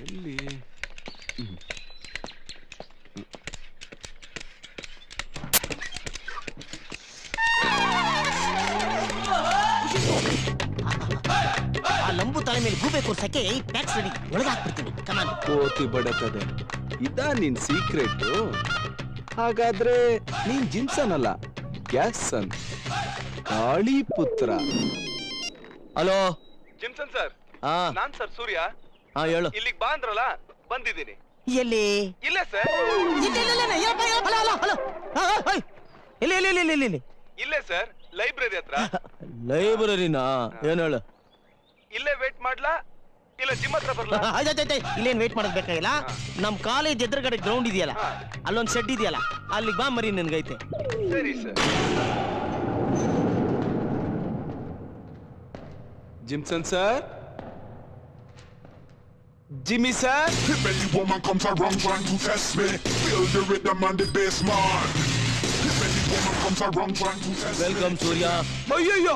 ಎಲ್ಲಿ ಆ ಲಂಬು ತಲೆ ಮೇಲೆ ಗೂಬೆ ಕೂರ್ಸಕ್ಕೆ ಪ್ಯಾಕ್ಸ್ ರೆಡಿ ಒಳಗಾಕ್ಬಿಡ್ತೀನಿ. ಕಮಾನ್. ಕೋತಿ ಬಡತದೆ ಇದ ನಿನ್ ಸೀಕ್ರೆಟ್. ಹಾಗಾದ್ರೆ ನೀನ್ ಜಿನ್ಸನ್ ಅಲ್ಲ, ಗ್ಯಾಸನ್, ಕಾಳಿ ಪುತ್ರ. Hello Jimson sir. ನಾನ್ ಸರ್ ಸೂರ್ಯ. ಹೇಳು. ಇಲ್ಲಿಗೆ ಬಾ ಅಂದ್ರಲ್ಲ, ಬಂದಿದ್ದೀನಿ. ಎಲ್ಲಿ? ಇಲ್ಲೇ ಸರ್. ಇಲ್ಲೇ ಸರ್, ಲೈಬ್ರರಿ ಹತ್ರ. ಲೈಬ್ರರಿನಾ? ಏನ್ ಹೇಳು. ಇಲ್ಲೇ ವೇಟ್ ಮಾಡ್ಲಾ ಇಲ್ಲ ಜಿಮ್ ಹತ್ರ ಬರ್ಲಾ? ಇಲ್ಲೇನ್ ವೇಟ್ ಮಾಡೋದ್ ಬೇಕಾಗಿಲ್ಲ. ನಮ್ ಕಾಲೇಜ್ ಎದುರುಗಡೆ ಗ್ರೌಂಡ್ ಇದೆಯಲ್ಲ, ಅಲ್ಲೊಂದ್ ಶೆಡ್ ಇದೆಯಲ್ಲ, ಅಲ್ಲಿಗೆ ಬಾ ಮರಿ ನನ್ಗೈತೆ. ಸರಿ sir. Jimson sir, Jimmy sir. If any woman comes around trying to test me, feel the rhythm and the bass man. If any woman comes around trying to test me. Welcome Surya. Ayyo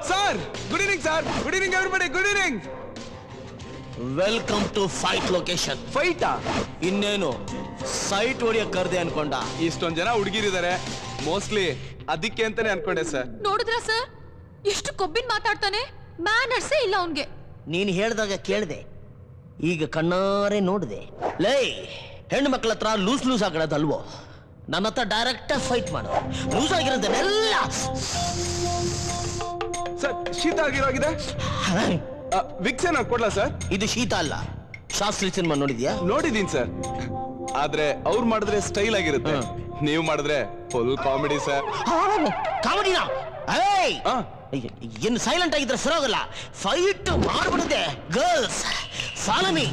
sir, good evening sir. Good evening everybody. Good evening. Welcome to fight location. Fight ಆ? ಇನ್ನೇನು site ಹೊಡಿಯಕ್ ಕರ್ದೆ ಅನ್ಕೊಂಡ. ಇಷ್ಟೊಂದ್ ಜನ ಹುಡುಗಿರಿದ್ದಾರೆ, mostly ಅದಕ್ಕೆ ಅಂತಾನೆ ಅನ್ಕೊಂಡೆ sir. ನೋಡಿದ್ರಾ sir, ಎಷ್ಟು ಕೊಬ್ಬಿನ ಮಾತಾಡ್ತಾನೆ. ಮ್ಯಾನರ್ಸೇ ಇಲ್ಲ ಅವನ್ಗೆ. ನೀನ್ ಹೇಳ್ದಾಗ ಕೇಳ್ದೆ, ಈಗ ಕಣ್ಣಾರೆ ನೋಡಿದೆ. ಲೇ, ಹೆಣ್ಣು ಮಕ್ಕಳ ಹತ್ರ ಲೂಸ್ ಆಗಿರೋದಲ್ವೋ, ನನ್ನ ಹತ್ರ ಡೈರೆಕ್ಟ್ ಫೈಟ್ ಮಾಡು. ಲೂಸ್ ಆಗಿರೋದನ್ನೆಲ್ಲ ಸರ್. ಶೀತ ಆಗಿರೋಗಿದೆ, ವಿಕ್ಸ್ ಏನ ಕೊಡ್ಲಾ ಸರ್? ಇದು ಶೀತ ಅಲ್ಲ, ಶಾಸ್ತ್ರಿ ಸಿನಿಮಾ ನೋಡಿದ್ಯಾ? ನೋಡಿದೀನಿ ಸರ್. ಆದ್ರೆ ಅವ್ರು ಮಾಡಿದ್ರೆ ಸ್ಟೈಲ್ ಆಗಿರುತ್ತೆ, ನೀವು ಮಾಡಿದ್ರೆ ಫುಲ್ ಕಾಮಿಡಿ ಸರ್. ಕಾಮಿಡಿನಾ? ಏನು ಸೈಲೆಂಟ್ ಆಗಿದ್ರೆ ಸರೋಗಲ್ಲ, ಫೈಟ್ ಮಾಡ್ಬಿಡುತ್ತೆ. Girls follow me.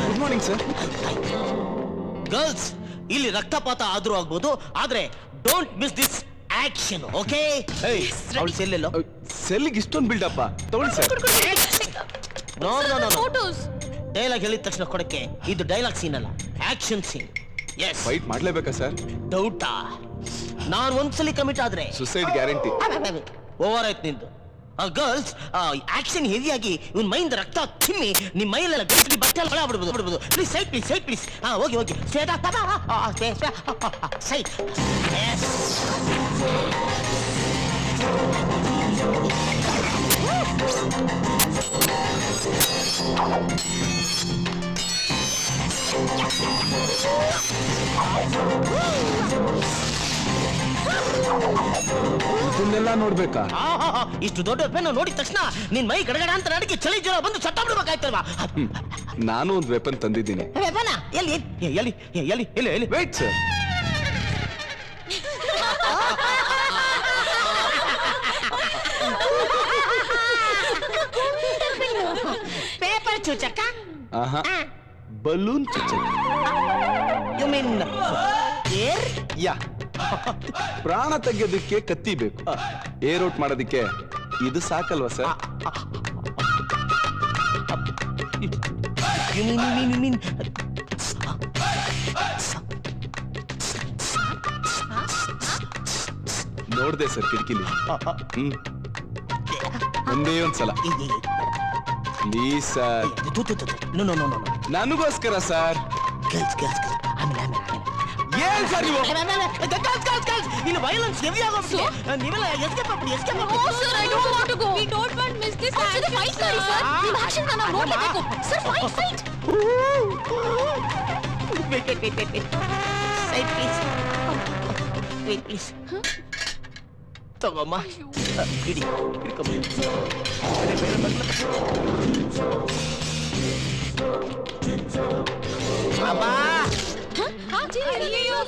Good morning sir. Girls, ಇಲ್ಲಿ ರಕ್ತಪಾತ ಆದ್ರೂ ಆಗ್ಬೋದು, ಆದ್ರೆ don't miss this action, okay? ಅವಳು ಸೆಲ್ಲೆಲ್ಲೋ? ಸೆಲ್ಗೆ ಇಷ್ಟೊಂದು ಬಿಲ್ಡಪ್ಪ ತಗೊಳ್ಳಿ sir. No no no, dialogue ಹೇಳಿದ ತಕ್ಷಣ ಕೊಡಕ್ಕೆ. ಇದು ಡೈಲಾಗ್ ಸೀನ್ ಅಲ್ಲ, ಆಕ್ಷನ್ ಸೀನ್. ಎಸ್. ಫೈಟ್ ಮಾಡ್ಲೇಬೇಕಾ ಸರ್? ಡೌಟಾ? ನಾನು ಒಂದ್ಸಲಿ ಕಮಿಟ್ ಆದ್ರೆ ಸುಸೈಡ್ ಗ್ಯಾರಂಟಿ. ಓವರ್ ಆಯ್ತು ನಿಂದು. ಗರ್ಲ್ಸ್, ಆಕ್ಷನ್ ಹೆವಿಯಾಗಿ ಇವನ್ ಮೈಂದ ರಕ್ತ ಚಿಮ್ಮಿ ನಿಮ್ ಮೈಲೆಲ್ಲ ಗಂಟಲಿ ಬಟ್ಟೆ ಎಲ್ಲ ಬಿಡ್ಬೋದು. Please side, please side, please. ಹೋಗಿ ಸೈಡ್. ಇದನ್ನೆಲ್ಲ ನೋಡ್ಬೇಕಾ? ಇಷ್ಟು ದೊಡ್ಡ ವೆಪನ್ ನೋಡಿದ ತಕ್ಷಣ ನಿನ್ ಮೈ ಗಡಗಡ ಅಂತ ನಡಕ್ಕೆ ಚಳಿ ಜ್ವರ ಬಂದು ಸತ್ತ ಬಿಡ್ಬೇಕಾಯ್ತಲ್ವಾ? ನಾನು ಒಂದು ವೆಪನ್ ತಂದಿದ್ದೀನಿ. ವೆಪನ? ಎಲ್ಲಿ? Wait sir. ಪೇಪರ್ ಚೂಚಕ್ಕ? ಬಲೂನ್ ಚುಚ್ಚಕ್. You mean air? ಯಾ. ಪ್ರಾಣ ತೆಗೆಯೋದಕ್ಕೆ ಕತ್ತಿ ಬೇಕು, ಏರ್ ಔಟ್ ಮಾಡೋದಕ್ಕೆ ಇದು ಸಾಕಲ್ವಾ ಸರ್? ನೋಡ್ದೆ ಸರ್ ಕಿಟಕಿಲಿ. ಒಂದೇ ಒಂದ್ಸಲ ಪ್ಲೀಸ್ ಸರ್. ನನಗೋಸ್ಕರ ಸರ್. ಏನ್ ಸರ್ ನೀವು? ನೀನು ವೈಲೆನ್ಸ್ ಹೆವಿ ಆಗೋಗ್ಬಿಟ್ಟು ನೀವೆಲ್ಲ ಎಸ್ಕೇಪ್ ಆಗ್ಬಿಡಿ. Sir, I don't want to go. We don't want miss this action. Fight ಮಾಡಿ ಸರ್, ನಿಮ್ಮ ಆಕ್ಷನ್ ನಾನು ನೋಡಲೇಬೇಕು sir. Fight. Wait. Side please. Wait please. ತಗೋಮ್ಮ, ಹಿಡ್ಕೊಂಬ. ಅಮ್ಮ, ಅಯ್ಯೋ